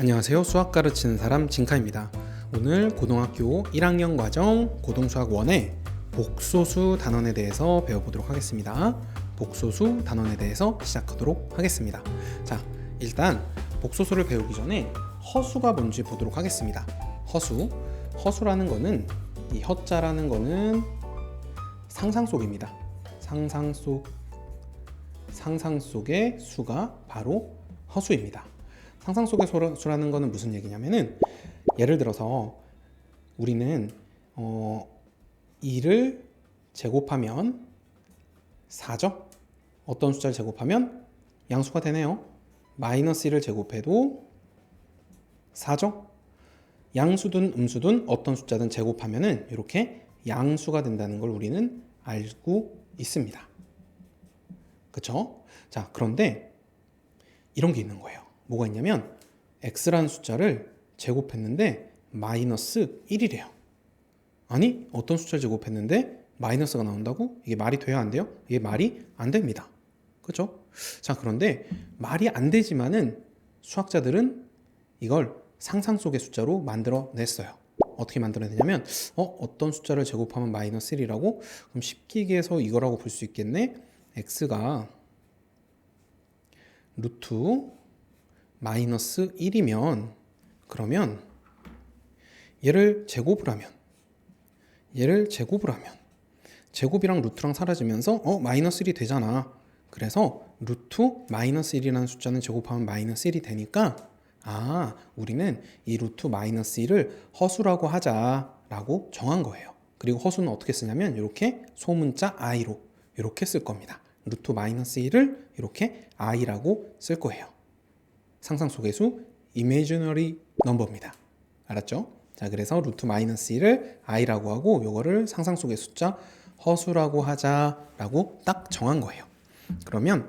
안녕하세요. 수학 가르치는 사람 진카입니다. 오늘 고등학교 1학년 과정 고등수학 1의 복소수 단원에 대해서 배워보도록 하겠습니다. 복소수 단원에 대해서 시작하도록 하겠습니다. 자, 일단 복소수를 배우기 전에 허수가 뭔지 보도록 하겠습니다. 허수라는 거는 이 허자라는 거는 상상 속입니다. 상상 속의 수가 바로 허수입니다. 상상 속의 수라는 거는 무슨 얘기냐면은, 예를 들어서 우리는 2를 제곱하면 4죠? 어떤 숫자를 제곱하면 양수가 되네요. 마이너스 1을 제곱해도 4죠? 양수든 음수든 어떤 숫자든 제곱하면은 이렇게 양수가 된다는 걸 우리는 알고 있습니다. 그쵸? 자, 그런데 이런 게 있는 거예요. 뭐가 있냐면 x라는 숫자를 제곱했는데 마이너스 1이래요. 아니, 어떤 숫자를 제곱했는데 마이너스가 나온다고? 이게 말이 돼야 안 돼요? 이게 말이 안 됩니다. 그렇죠? 자, 그런데 말이 안 되지만은 수학자들은 이걸 상상 속의 숫자로 만들어냈어요. 어떻게 만들어내냐면 어떤 숫자를 제곱하면 마이너스 1이라고? 그럼 쉽게 얘기해서 이거라고 볼 수 있겠네. x가 루트 마이너스 1이면, 그러면 얘를 제곱을 하면 제곱이랑 루트랑 사라지면서 마이너스 1이 되잖아. 그래서 루트 마이너스 1이라는 숫자는 제곱하면 마이너스 1이 되니까, 우리는 이 루트 마이너스 1을 허수라고 하자라고 정한 거예요. 그리고 허수는 어떻게 쓰냐면 이렇게 소문자 i로 이렇게 쓸 겁니다. 루트 마이너스 1을 이렇게 i라고 쓸 거예요. 상상 속의 수, imaginary number입니다. 알았죠? 자, 그래서 루트 마이너스 1을 i라고 하고 요거를 상상 속의 숫자 허수라고 하자라고 딱 정한 거예요. 그러면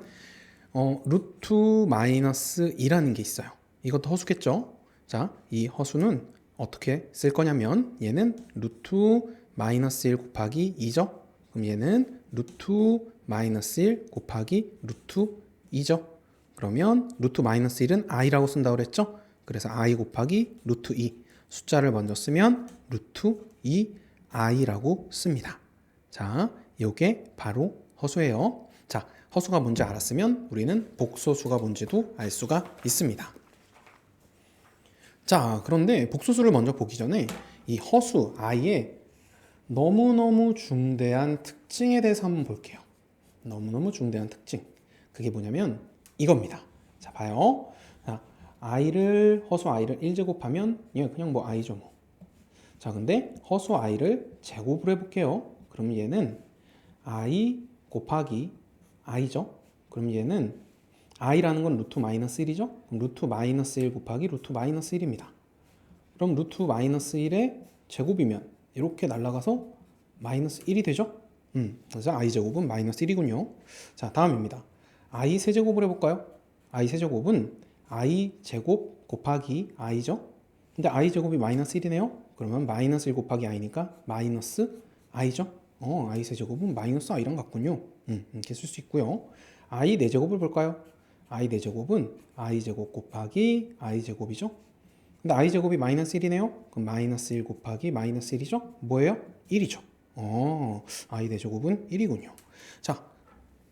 루트 마이너스 2라는 게 있어요. 이것도 허수겠죠? 자, 이 허수는 어떻게 쓸 거냐면 얘는 루트 마이너스 1 곱하기 2죠? 그럼 얘는 루트 마이너스 1 곱하기 루트 2죠? 그러면 루트 마이너스 1은 i라고 쓴다고 그랬죠? 그래서 i 곱하기 루트 2, 숫자를 먼저 쓰면 루트 2i라고 씁니다. 자, 이게 바로 허수예요. 자, 허수가 뭔지 알았으면 우리는 복소수가 뭔지도 알 수가 있습니다. 자, 그런데 복소수를 먼저 보기 전에 이 허수 i의 너무너무 중대한 특징에 대해서 한번 볼게요. 너무너무 중대한 특징. 그게 뭐냐면 이겁니다. 자, 봐요. 자, 허수 i를 1제곱하면 얘 그냥 뭐 i죠 뭐. 자, 근데 허수 i를 제곱을 해볼게요. 그럼 얘는 i 곱하기 i죠. 그럼 얘는 i라는 건 루트 마이너스 1이죠. 그럼 루트 마이너스 1 곱하기 루트 마이너스 1입니다. 그럼 루트 마이너스 1의 제곱이면 이렇게 날아가서 마이너스 1이 되죠. 그래서 i 제곱은 마이너스 1이군요. 자, 다음입니다. i 세제곱을 해볼까요? i 세제곱은 i 제곱 곱하기 i죠. 근데 i 제곱이 마이너스 1이네요. 그러면 마이너스 1 곱하기 i니까 마이너스 i죠. i 세제곱은 마이너스 i랑 같군요. 이렇게 쓸 수 있고요. i 4제곱을 볼까요? i 4제곱은 i 제곱 곱하기 i 제곱이죠. 근데 i 제곱이 마이너스 1이네요. 그럼 마이너스 1 곱하기 마이너스 1이죠. 뭐예요? 1이죠. i 4제곱은 1이군요. 자,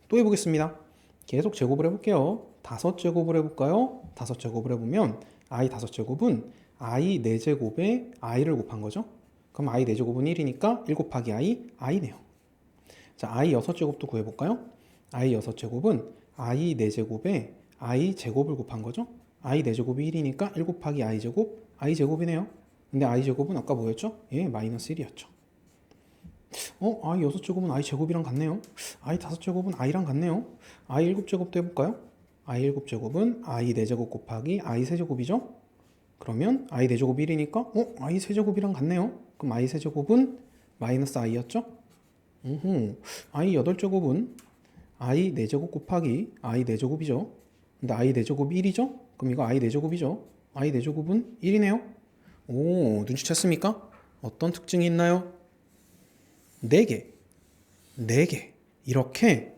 또 해보겠습니다. 계속 제곱을 해볼게요. 5제곱을 해볼까요? 5제곱을 해보면 i 5제곱은 i 4제곱에 i를 곱한 거죠. 그럼 i 4제곱은 1이니까 1 곱하기 i네요. 자, i 6제곱도 구해볼까요? i 6제곱은 i 4제곱에 i 제곱을 곱한 거죠. i 4제곱이 1이니까 1 곱하기 i 제곱, i 제곱이네요. 근데 i 제곱은 아까 뭐였죠? 마이너스 1이었죠. i 6제곱은 i 제곱이랑 같네요. i 5제곱은 i랑 같네요. i 7제곱도 해볼까요? i 7제곱은 i 4제곱 곱하기 i 세제곱이죠. 그러면 i 4제곱이 1이니까 i 세제곱이랑 같네요. 그럼 i 세제곱은 마이너스 i였죠. i 8제곱은 i 4제곱 곱하기 i 4제곱이죠. 근데 i 4제곱이 1이죠. 그럼 이거 i 4제곱이죠. i 4제곱은 1이네요. 눈치챘습니까? 어떤 특징이 있나요? 4개 이렇게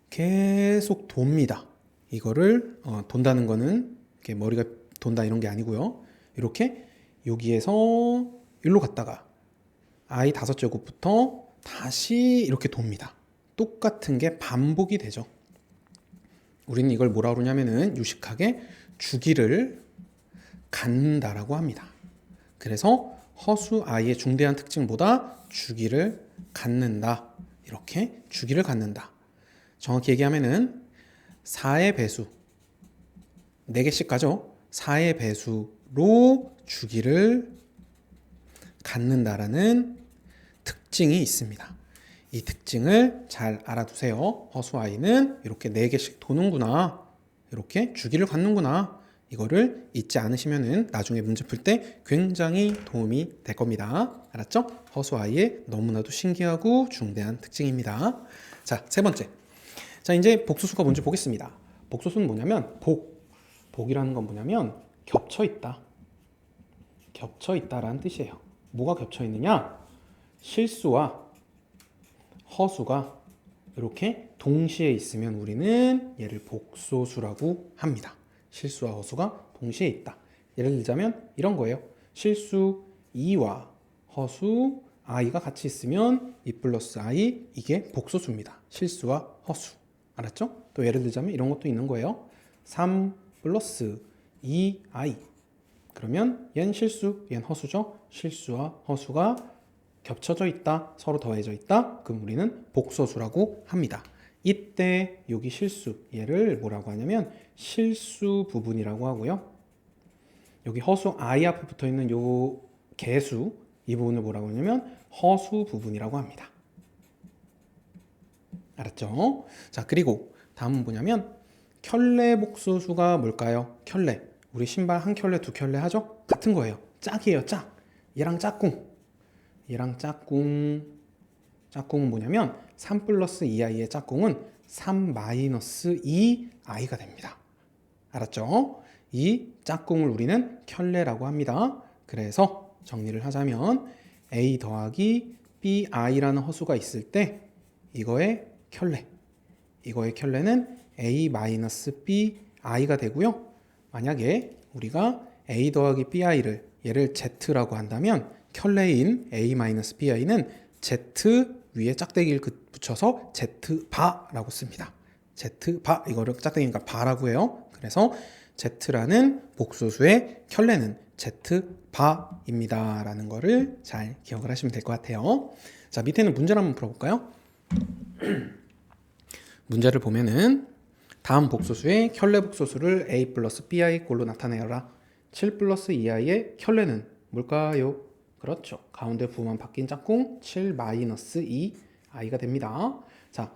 계속 돕니다. 이거를 돈다는 거는 이렇게 머리가 돈다 이런 게 아니고요. 이렇게 여기에서 여기로 갔다가 i 5제곱부터 다시 이렇게 돕니다. 똑같은 게 반복이 되죠. 우리는 이걸 뭐라 그러냐면은 유식하게 주기를 갖는다라고 합니다. 그래서 허수 i의 중대한 특징보다 주기를 갖는다. 이렇게 주기를 갖는다. 정확히 얘기하면은 4의 배수 4개씩 가죠. 4의 배수로 주기를 갖는다라는 특징이 있습니다. 이 특징을 잘 알아두세요. 허수 i는 이렇게 4개씩 도는구나. 이렇게 주기를 갖는구나. 이거를 잊지 않으시면은 나중에 문제 풀 때 굉장히 도움이 될 겁니다. 알았죠? 허수 i의 너무나도 신기하고 중대한 특징입니다. 자, 세 번째. 자, 이제 복소수가 뭔지 보겠습니다. 복소수는 뭐냐면 복이라는 건 뭐냐면 겹쳐 있다. 겹쳐 있다라는 뜻이에요. 뭐가 겹쳐 있느냐? 실수와 허수가 이렇게 동시에 있으면 우리는 얘를 복소수라고 합니다. 실수와 허수가 동시에 있다. 예를 들자면 이런 거예요. 실수 2와 허수 i가 같이 있으면 2 플러스 i 이게 복소수입니다. 실수와 허수. 알았죠? 또 예를 들자면 이런 것도 있는 거예요. 3 플러스 2i 그러면 얜 실수, 얜 허수죠. 실수와 허수가 겹쳐져 있다, 서로 더해져 있다. 그럼 우리는 복소수라고 합니다. 이때 여기 실수, 얘를 뭐라고 하냐면 실수 부분이라고 하고요. 여기 허수 i 앞에 붙어 있는 요 개수, 이 부분을 뭐라고 하냐면 허수 부분이라고 합니다. 알았죠? 자, 그리고 다음은 뭐냐면 켤레 복소수가 뭘까요? 켤레. 우리 신발 한 켤레, 두 켤레 하죠? 같은 거예요. 짝이에요, 짝. 얘랑 짝꿍. 얘랑 짝꿍. 짝꿍은 뭐냐면 3 플러스 2i의 짝꿍은 3 마이너스 2i가 됩니다. 알았죠? 이 짝꿍을 우리는 켤레라고 합니다. 그래서 정리를 하자면 a 더하기 bi라는 허수가 있을 때 이거의 켤레. 이거의 켤레는 a 마이너스 bi가 되고요. 만약에 우리가 a 더하기 bi를 얘를 z라고 한다면 켤레인 a-bi는 z 위에 짝대기를 붙여서 z바라고 씁니다. z바 이거를 짝대기니까 바라고 해요. 그래서 z라는 복소수의 켤레는 z바입니다 라는 거를 잘 기억을 하시면 될 것 같아요. 자, 밑에는 문제를 한번 풀어볼까요? 문제를 보면은 다음 복소수의 켤레 복소수를 a 플러스 bi 꼴로 나타내어라. 7 플러스 2i의 켤레는 뭘까요? 그렇죠. 가운데 부호만 바뀐 짝꿍 7 마이너스 2i가 됩니다. 자,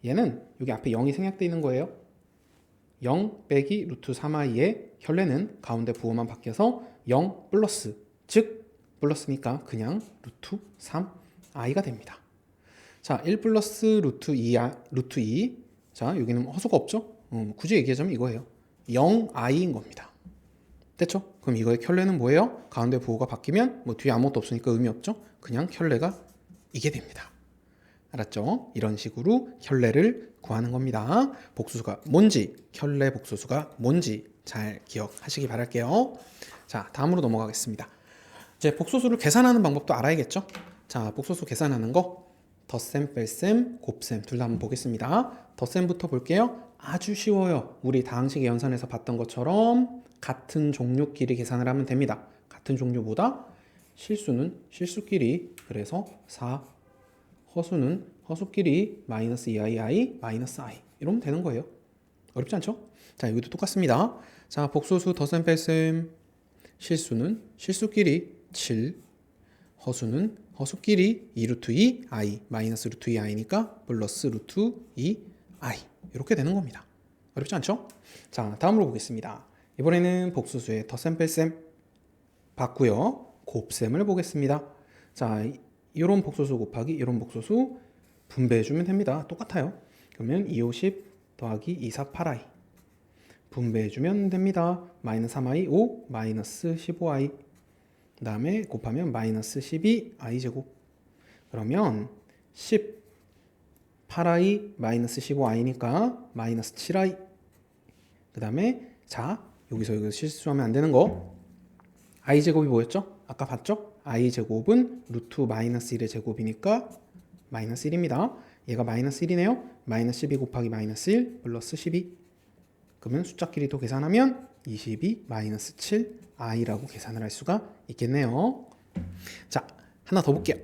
얘는 여기 앞에 0이 생략되어 있는 거예요. 0 빼기 루트 3i의 켤레는 가운데 부호만 바뀌어서 0 플러스, 즉 플러스니까 그냥 루트 3i가 됩니다. 자, 1 플러스 루트 2. 자, 여기는 허수가 없죠? 굳이 얘기하자면 이거예요. 0i인 겁니다. 됐죠? 그럼 이거의 켤레는 뭐예요? 가운데 부호가 바뀌면 뭐 뒤에 아무것도 없으니까 의미 없죠? 그냥 켤레가 이게 됩니다. 알았죠? 이런 식으로 켤레를 구하는 겁니다. 복소수가 뭔지, 켤레 복소수가 뭔지 잘 기억하시기 바랄게요. 자, 다음으로 넘어가겠습니다. 이제 복소수를 계산하는 방법도 알아야겠죠? 자, 복소수 계산하는 거 덧셈, 뺄셈, 곱셈 둘 다 한번 보겠습니다. 덧셈부터 볼게요. 아주 쉬워요. 우리 다항식 연산에서 봤던 것처럼 같은 종류끼리 계산을 하면 됩니다. 같은 종류보다 실수는 실수끼리, 그래서 4, 허수는 허수끼리 마이너스 2i, 마이너스 i 이러면 되는 거예요. 어렵지 않죠? 자, 여기도 똑같습니다. 자, 복소수 덧셈 뺄셈 실수는 실수끼리 7, 허수는 허수끼리 2 루트 2i 마이너스 루트 2i니까 플러스 루트 2i 이렇게 되는 겁니다. 어렵지 않죠? 자, 다음으로 보겠습니다. 이번에는 복소수의 덧셈 뺄셈 봤고요. 곱셈을 보겠습니다. 자, 이런 복소수 곱하기 이런 복소수 분배해주면 됩니다. 똑같아요. 그러면 2, 50 더하기 2, 4, 8i 분배해주면 됩니다. 마이너스 3i, 5, 마이너스 15i 그 다음에 곱하면 마이너스 12i 제곱. 그러면 10 8i 마이너스 15i니까 마이너스 7i 그 다음에 자 여기서 실수하면 안 되는 거. i 제곱이 뭐였죠? 아까 봤죠? i 제곱은 루트 마이너스 1의 제곱이니까 마이너스 1입니다. 얘가 마이너스 1이네요. 마이너스 12 곱하기 마이너스 1 플러스 12. 그러면 숫자끼리 또 계산하면 22 마이너스 7 i라고 계산을 할 수가 있겠네요. 자, 하나 더 볼게요.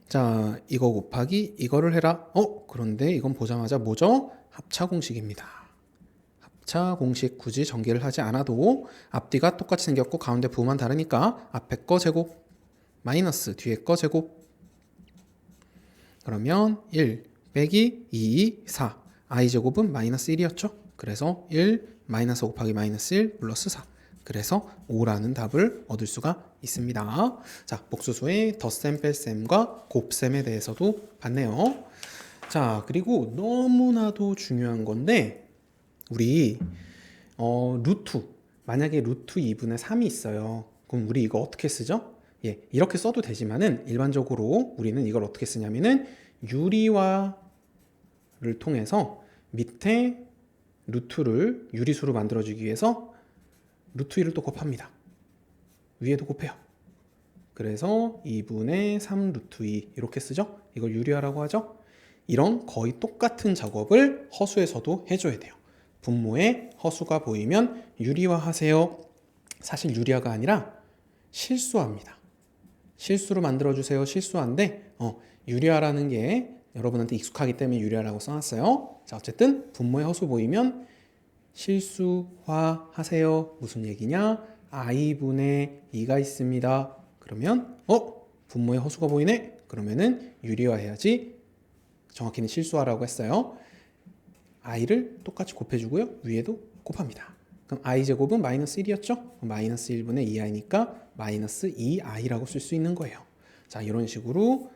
자, 이거 곱하기 이거를 해라. 그런데 이건 보자마자 뭐죠? 합차 공식입니다. 합차 공식 굳이 전개를 하지 않아도 앞뒤가 똑같이 생겼고 가운데 부호만 다르니까 앞에 거 제곱 마이너스 뒤에 거 제곱. 그러면 1 빼기 2, 4. i 제곱은 마이너스 1이었죠? 그래서 1 마이너스 곱하기 마이너스 1 플러스 4. 그래서 5라는 답을 얻을 수가 있습니다. 자, 복수수의 덧셈, 뺄셈과 곱셈에 대해서도 봤네요. 자, 그리고 너무나도 중요한 건데 우리 루트, 만약에 루트 2분의 3이 있어요. 그럼 우리 이거 어떻게 쓰죠? 예, 이렇게 써도 되지만은 일반적으로 우리는 이걸 어떻게 쓰냐면은 유리화를 통해서 밑에 루트를 유리수로 만들어주기 위해서 루트 2를 또 곱합니다. 위에도 곱해요. 그래서 2분의 3 루트 2 이렇게 쓰죠. 이걸 유리화라고 하죠. 이런 거의 똑같은 작업을 허수에서도 해줘야 돼요. 분모에 허수가 보이면 유리화 하세요. 사실 유리화가 아니라 실수화입니다. 실수로 만들어주세요. 실수화인데 유리화라는 게 여러분한테 익숙하기 때문에 유리화라고 써놨어요. 자, 어쨌든 분모에 허수 보이면 실수화 하세요. 무슨 얘기냐? i분의 2가 있습니다. 그러면 분모에 허수가 보이네? 그러면은 유리화 해야지. 정확히는 실수화라고 했어요. i를 똑같이 곱해주고요. 위에도 곱합니다. 그럼 i 제곱은 마이너스 1이었죠? 마이너스 1분의 2i니까 마이너스 2i라고 쓸 수 있는 거예요. 자, 이런 식으로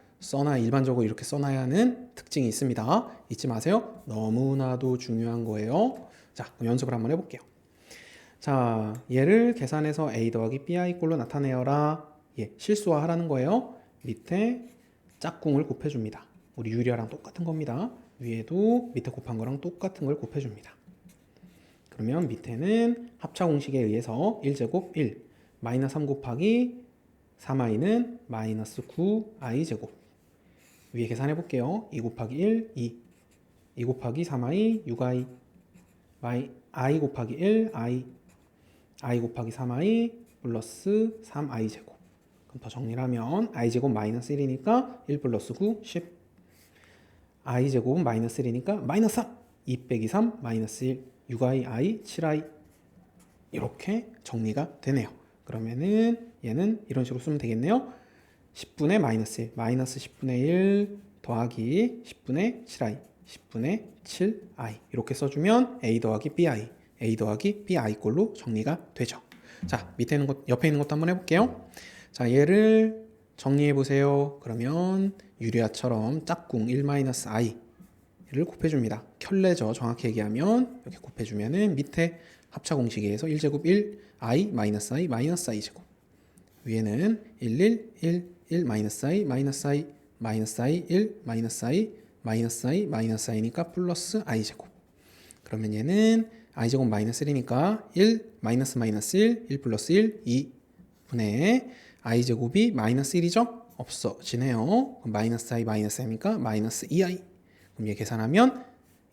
일반적으로 이렇게 써놔야 하는 특징이 있습니다. 잊지 마세요. 너무나도 중요한 거예요. 자, 그럼 연습을 한번 해볼게요. 자, 얘를 계산해서 a 더하기 bi 꼴로 나타내어라. 예, 실수화 하라는 거예요. 밑에 짝꿍을 곱해줍니다. 우리 유리화랑 똑같은 겁니다. 위에도 밑에 곱한 거랑 똑같은 걸 곱해줍니다. 그러면 밑에는 합차 공식에 의해서 1제곱 1, 마이너스 3 곱하기 3i는 마이너스 9i 제곱. 위에 계산해 볼게요. 2 곱하기 1, 2. 2 곱하기 3i, 6i. i 곱하기 1, i 곱하기 3i 플러스 3i 제곱. 그럼 더 정리를 하면 i 제곱 마이너스 1이니까 1 플러스 9, 10. i 제곱은 마이너스 1이니까 마이너스 3. 2 빼기 3, 마이너스 1. 6i, 7i. 이렇게 정리가 되네요. 그러면은 얘는 이런 식으로 쓰면 되겠네요. 10분의 마이너스 1, 마이너스 10분의 1 더하기 10분의 7i, 10분의 7i 이렇게 써주면 a 더하기 bi 꼴로 정리가 되죠. 자, 옆에 있는 것도 한번 해볼게요. 자, 얘를 정리해 보세요. 그러면 유리화처럼 짝꿍 1-i를 곱해줍니다. 켤레죠. 정확히 얘기하면 이렇게 곱해주면은 밑에 합차 공식에 의해서 1제곱 1, i, 마이너스 i 제곱. 위에는 1 마이너스 i, 마이너스 i 1, 마이너스 i니까 플러스 i 제곱. 그러면 얘는 i 제곱 마이너스 1이니까 1, 마이너스 1 플러스 1, 2분의 i 제곱이 마이너스 1이죠? 없어지네요. 그럼 마이너스 i니까 마이너스 2i. 그럼 얘 계산하면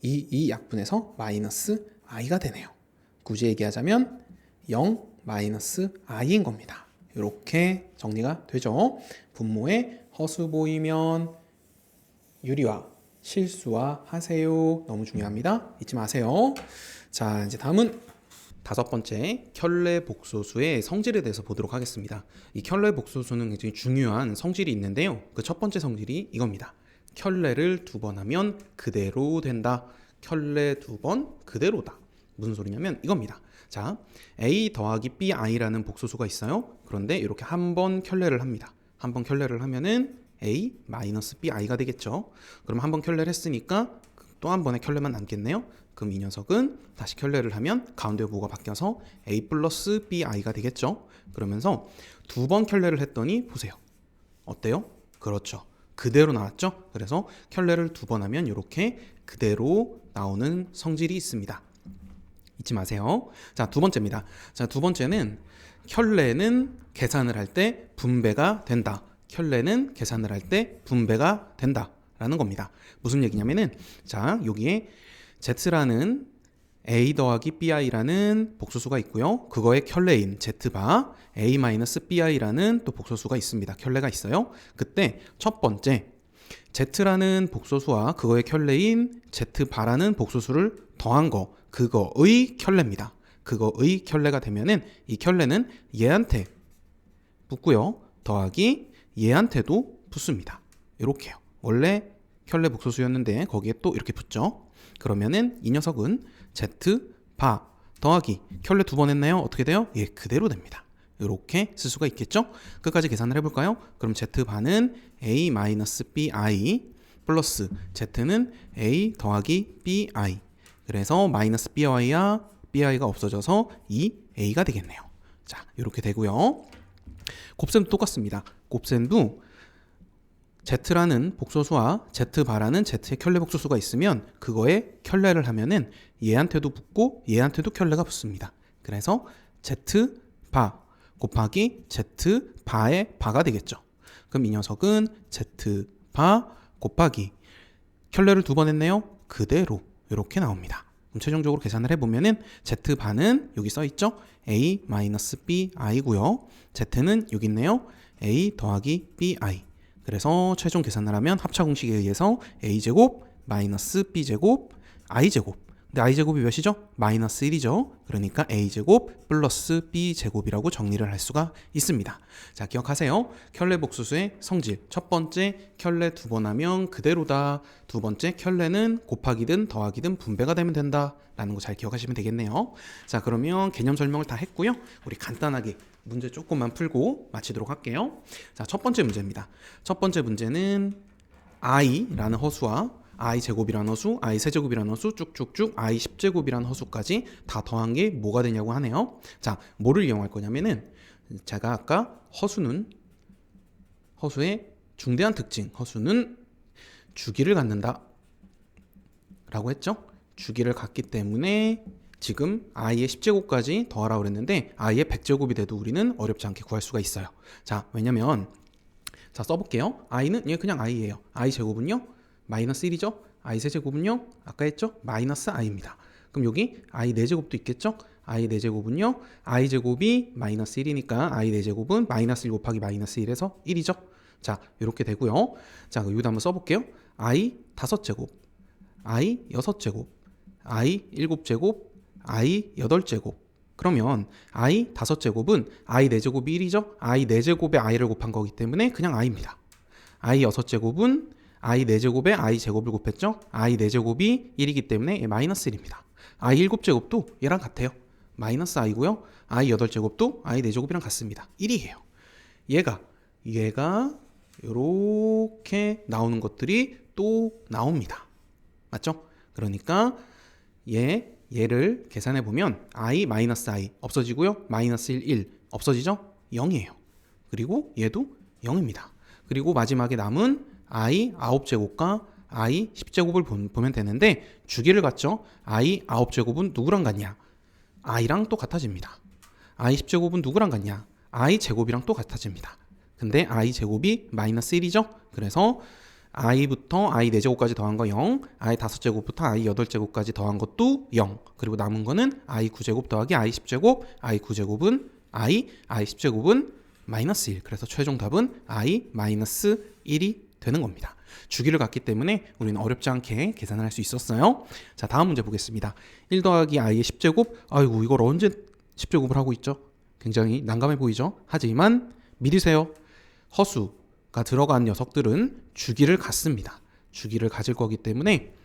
이 약분해서 마이너스 i가 되네요. 굳이 얘기하자면 0 마이너스 i인 겁니다. 이렇게 정리가 되죠. 분모에 허수 보이면 유리화, 실수화 하세요. 너무 중요합니다. 잊지 마세요. 자, 이제 다음은 5번째 켤레 복소수의 성질에 대해서 보도록 하겠습니다. 이 켤레 복소수는 굉장히 중요한 성질이 있는데요. 그 첫 번째 성질이 이겁니다. 켤레를 2번 하면 그대로 된다. 켤레 2번 그대로다. 무슨 소리냐면 이겁니다. 자, a 더하기 bi라는 복소수가 있어요. 그런데 이렇게 한 번 켤레를 합니다. 한 번 켤레를 하면은 a 마이너스 bi가 되겠죠. 그럼 한 번 켤레를 했으니까 또 한 번의 켤레만 남겠네요. 그럼 이 녀석은 다시 켤레를 하면 가운데 부호가 바뀌어서 a 플러스 bi가 되겠죠. 그러면서 2번 켤레를 했더니 보세요. 어때요? 그렇죠. 그대로 나왔죠. 그래서 켤레를 2번 하면 이렇게 그대로 나오는 성질이 있습니다. 잊지 마세요. 자, 두 번째입니다. 자, 두 번째는 켤레는 계산을 할 때 분배가 된다. 켤레는 계산을 할 때 분배가 된다 라는 겁니다. 무슨 얘기냐면은, 자, 여기에 z라는 a 더하기 bi라는 복소수가 있고요. 그거의 켤레인 z바 a-bi라는 또 복소수가 있습니다. 켤레가 있어요. 그때 첫 번째 z라는 복소수와 그거의 켤레인 z바라는 복소수를 더한 거, 그거의 켤레입니다. 그거의 켤레가 되면은 이 켤레는 얘한테 붙고요. 더하기 얘한테도 붙습니다. 이렇게요. 원래 켤레 복소수였는데 거기에 또 이렇게 붙죠. 그러면은 이 녀석은 z바 더하기 켤레 두 번 했나요? 어떻게 돼요? 예, 그대로 됩니다. 이렇게 쓸 수가 있겠죠? 끝까지 계산을 해볼까요? 그럼 z바는 a-bi 플러스 z는 a 더하기 bi. 그래서 마이너스 bi와 bi가 없어져서 2a가 되겠네요. 자, 이렇게 되고요. 곱셈도 똑같습니다. 곱셈도 z라는 복소수와 z바라는 z의 켤레 복소수가 있으면 그거에 켤레를 하면은 얘한테도 붙고 얘한테도 켤레가 붙습니다. 그래서 z바 곱하기 z바의 바가 되겠죠. 그럼 이 녀석은 z바 곱하기 켤레를 두 번 했네요. 그대로 이렇게 나옵니다. 그럼 최종적으로 계산을 해보면은 z바는 여기 써있죠. a-bi고요. z는 여기 있네요. a 더하기 bi. 그래서 최종 계산을 하면 합차공식에 의해서 a제곱 마이너스 b제곱 i제곱. 근데 i제곱이 몇이죠? 마이너스 1이죠. 그러니까 a제곱 플러스 b제곱이라고 정리를 할 수가 있습니다. 자, 기억하세요. 켤레 복소수의 성질. 첫 번째, 켤레 두 번 하면 그대로다. 두 번째, 켤레는 곱하기든 더하기든 분배가 되면 된다. 라는 거 잘 기억하시면 되겠네요. 자, 그러면 개념 설명을 다 했고요. 우리 간단하게 문제 조금만 풀고 마치도록 할게요. 자, 첫 번째 문제입니다. 첫 번째 문제는 i라는 허수와 i 제곱이라는 허수, i 세제곱이라는 허수, 쭉쭉쭉 i 10제곱이라는 허수까지 다 더한 게 뭐가 되냐고 하네요. 자, 뭐를 이용할 거냐면은 제가 아까 허수의 중대한 특징, 허수는 주기를 갖는다 라고 했죠. 주기를 갖기 때문에 지금 i의 10제곱까지 더하라고 그랬는데 i의 100제곱이 돼도 우리는 어렵지 않게 구할 수가 있어요. 자, 왜냐면 자, 써볼게요. i는 얘 그냥 i예요. i 제곱은요 마이너스 1이죠. i 세제곱은요 아까 했죠? 마이너스 i입니다. 그럼 여기 i 4제곱도 있겠죠? i 4제곱은요 i 제곱이 마이너스 1이니까 i 4제곱은 마이너스 1 곱하기 마이너스 1에서 1이죠. 자, 이렇게 되고요. 자, 여기도 한번 써볼게요. i 5제곱, i 6제곱, i 7제곱, i 8제곱. 그러면 i 5제곱은 i 4제곱이 1이죠. i 4제곱에 i를 곱한 거기 때문에 그냥 i입니다. i 6제곱은 i 4제곱에 i 제곱을 곱했죠. i 4제곱이 1이기 때문에 마이너스 1입니다. i 7제곱도 얘랑 같아요. 마이너스 i고요. i 8제곱도 i 4제곱이랑 같습니다. 1이에요. 얘가 이렇게 나오는 것들이 또 나옵니다. 맞죠? 그러니까 얘를 계산해 보면 i 마이너스 i 없어지고요. 마이너스 1 없어지죠? 0이에요. 그리고 얘도 0입니다. 그리고 마지막에 남은 i 9제곱과 i 10제곱을 보면 되는데 주기를 갖죠. i 9제곱은 누구랑 같냐? i랑 또 같아집니다. i 10제곱은 누구랑 같냐? i 제곱이랑 또 같아집니다. 근데 i 제곱이 마이너스 1이죠. 그래서 i부터 i 4제곱까지 더한 거 0, i 5제곱부터 i 8제곱까지 더한 것도 0, 그리고 남은 거는 i 9제곱 더하기 i 10제곱, i 9제곱은 i 10제곱은 마이너스 1. 그래서 최종 답은 i 마이너스 1이 되는 겁니다. 주기를 갖기 때문에 우리는 어렵지 않게 계산을 할 수 있었어요. 자, 다음 문제 보겠습니다. 1 더하기 i의 10제곱. 아이고, 이걸 언제 10제곱을 하고 있죠? 굉장히 난감해 보이죠? 하지만 믿으세요. 허수가 들어간 녀석들은 주기를 갖습니다. 주기를 가질 거기 때문에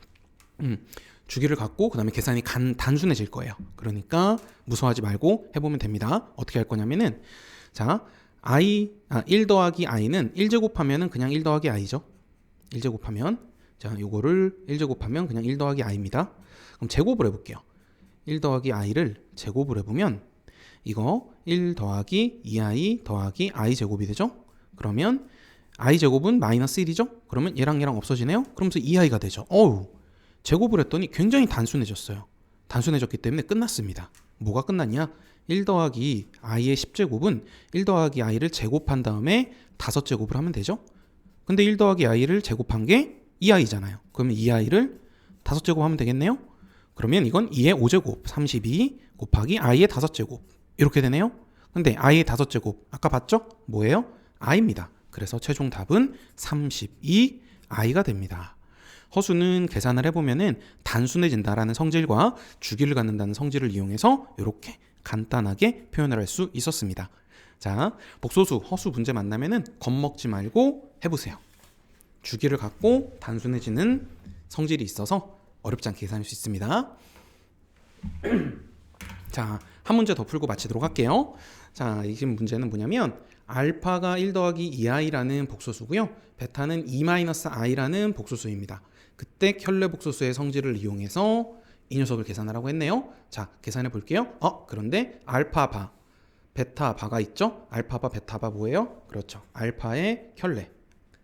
주기를 갖고 그 다음에 계산이 단순해질 거예요. 그러니까 무서워하지 말고 해보면 됩니다. 어떻게 할 거냐면은 자, 1 더하기 i는 1제곱하면은 그냥 1 더하기 i죠. 1제곱하면 자, 요거를 1제곱하면 그냥 1 더하기 i입니다. 그럼 제곱을 해볼게요. 1 더하기 i를 제곱을 해보면 이거 1 더하기 2i 더하기 i 제곱이 되죠. 그러면 i 제곱은 마이너스 1이죠. 그러면 얘랑 없어지네요. 그러면서 2i가 되죠. 제곱을 했더니 굉장히 단순해졌어요. 단순해졌기 때문에 끝났습니다. 뭐가 끝났냐? 1 더하기 i의 10제곱은 1 더하기 i를 제곱한 다음에 5제곱을 하면 되죠. 근데 1 더하기 i를 제곱한 게 2i잖아요. 그러면 2i를 5제곱 하면 되겠네요. 그러면 이건 2의 5제곱 32 곱하기 i의 5제곱 이렇게 되네요. 근데 i의 5제곱 아까 봤죠? 뭐예요? i입니다. 그래서 최종 답은 32i가 됩니다. 허수는 계산을 해보면은 단순해진다라는 성질과 주기를 갖는다는 성질을 이용해서 이렇게 간단하게 표현을 할 수 있었습니다. 자, 복소수, 허수 문제 만나면은 겁먹지 말고 해보세요. 주기를 갖고 단순해지는 성질이 있어서 어렵지 않게 계산할 수 있습니다. 자, 한 문제 더 풀고 마치도록 할게요. 자, 이 문제는 뭐냐면 알파가 1 더하기 2i라는 복소수고요. 베타는 2-i라는 복소수입니다. 그때 켤레 복소수의 성질을 이용해서 이 녀석을 계산하라고 했네요. 자, 계산해 볼게요. 그런데 알파 바, 베타 바가 있죠? 알파 바, 베타 바 뭐예요? 그렇죠. 알파의 켤레,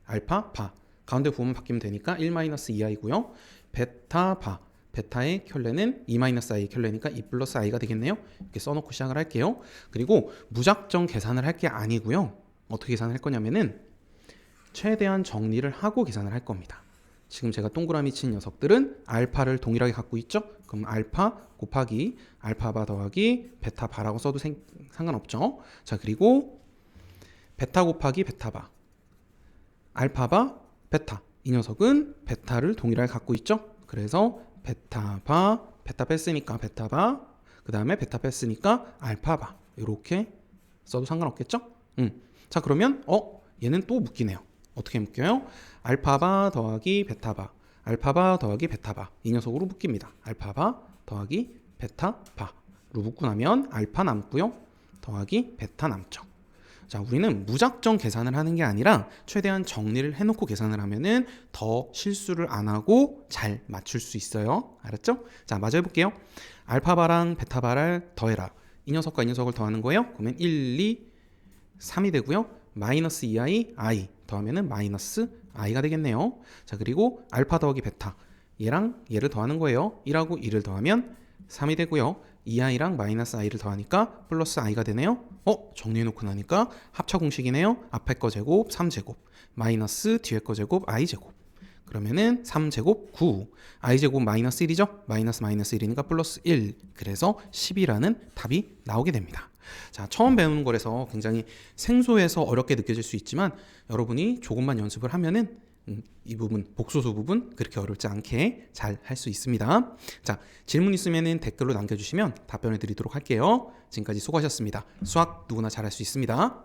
알파 바. 가운데 부분 바뀌면 되니까 1-2i고요. 베타 바, 베타의 켤레는 2-i 켤레니까 2 플러스 i가 되겠네요. 이렇게 써놓고 시작을 할게요. 그리고 무작정 계산을 할 게 아니고요. 어떻게 계산을 할 거냐면은 최대한 정리를 하고 계산을 할 겁니다. 지금 제가 동그라미 친 녀석들은 알파를 동일하게 갖고 있죠. 그럼 알파 곱하기 알파바 더하기 베타바라고 써도 상관없죠. 자, 그리고 베타 곱하기 베타바, 알파바 베타, 이 녀석은 베타를 동일하게 갖고 있죠. 그래서 베타바, 베타 뺐으니까 베타바, 그 다음에 베타 뺐으니까 알파바, 이렇게 써도 상관없겠죠. 자, 그러면 얘는 또 묶이네요. 어떻게 묶여요? 알파바 더하기 베타바, 알파바 더하기 베타바, 이 녀석으로 묶입니다. 알파바 더하기 베타바로 묶고 나면 알파 남고요. 더하기 베타 남죠. 자, 우리는 무작정 계산을 하는 게 아니라 최대한 정리를 해놓고 계산을 하면은 더 실수를 안 하고 잘 맞출 수 있어요. 알았죠? 자, 마저 해볼게요. 알파바랑 베타바를 더해라. 이 녀석과 이 녀석을 더하는 거예요. 그러면 1, 2, 3이 되고요. 마이너스 2i, i 더하면은 마이너스 i가 되겠네요. 자, 그리고 알파 더하기 베타, 얘랑 얘를 더하는 거예요. 1하고 2를 더하면 3이 되고요. 2i랑 마이너스 i를 더하니까 플러스 i가 되네요. 정리해놓고 나니까 합차 공식이네요. 앞에 거 제곱 3제곱 마이너스 뒤에 거 제곱 i제곱, 그러면은 3제곱 9, i제곱 마이너스 1이죠. 마이너스 1이니까 플러스 1, 그래서 10이라는 답이 나오게 됩니다. 자, 처음 배우는 거라서 굉장히 생소해서 어렵게 느껴질 수 있지만 여러분이 조금만 연습을 하면은 이 부분, 복소수 부분 그렇게 어렵지 않게 잘 할 수 있습니다. 자, 질문 있으면은 댓글로 남겨주시면 답변을 드리도록 할게요. 지금까지 수고하셨습니다. 수학 누구나 잘할 수 있습니다.